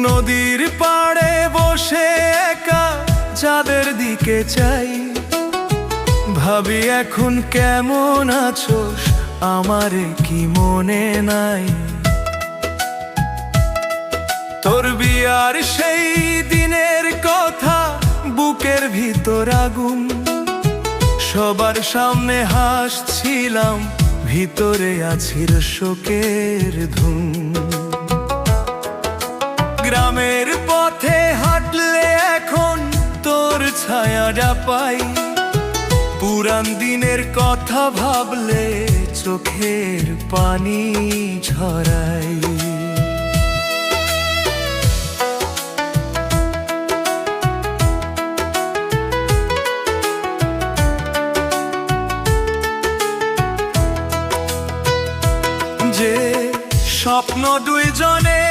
নদীর পাড়ে বসে একা যাদের দিকে চাই, ভাবি এখন কেমন আছোস, আমারে কি মনে নাই? তোর বিয়ার সেই দিনের কথা, বুকের ভিতর আগুন, সবার সামনে হাসছিলাম, ভিতরে আছিল শোকের ধুম। গ্রামের পথে হাঁটলে এখন তোর ছায়াটা পাই, পুরান দিনের কথা ভাবলে চোখের পানি ঝরাই। যে স্বপ্ন দুইজনে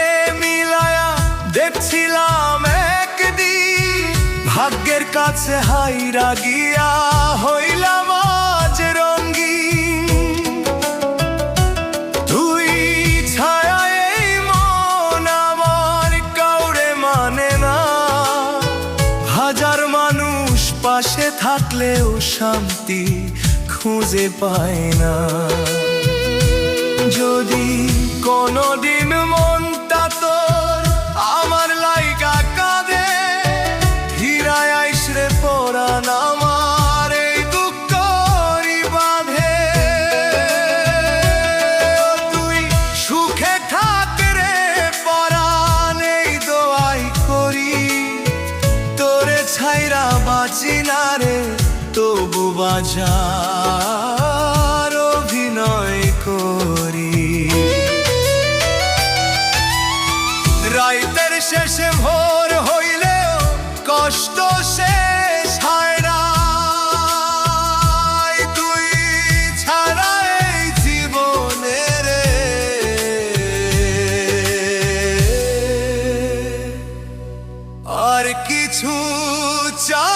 মিলায়া দেখছিলাম একদিন, ভাগ্যের কাছে হাইরা গিয়া হইলাম আজ রঙ্গিন। তুই ছায়া এই মন আমার কাউরে মানে না, হাজার মানুষ পাশে থাকলেও শান্তি খুঁজে পায় না। যদি কোনদিন মনটা তোর আমার লাইগা কাঁদে, হীরায় আইসরে পরাণ আমার এই দুঃখরি বাঁধে। তুই সুখে থাক রে পরাণ, এই দোয়াই করি, তোরে ছাইরা বাঁচি না রে, তবু বাজার অভিনয় করি। রাইতের শেষে ভোর হইলেও কষ্ট শেষ হয় না, তুই ছাড়া এই জীবনে রে। আর কিছু চা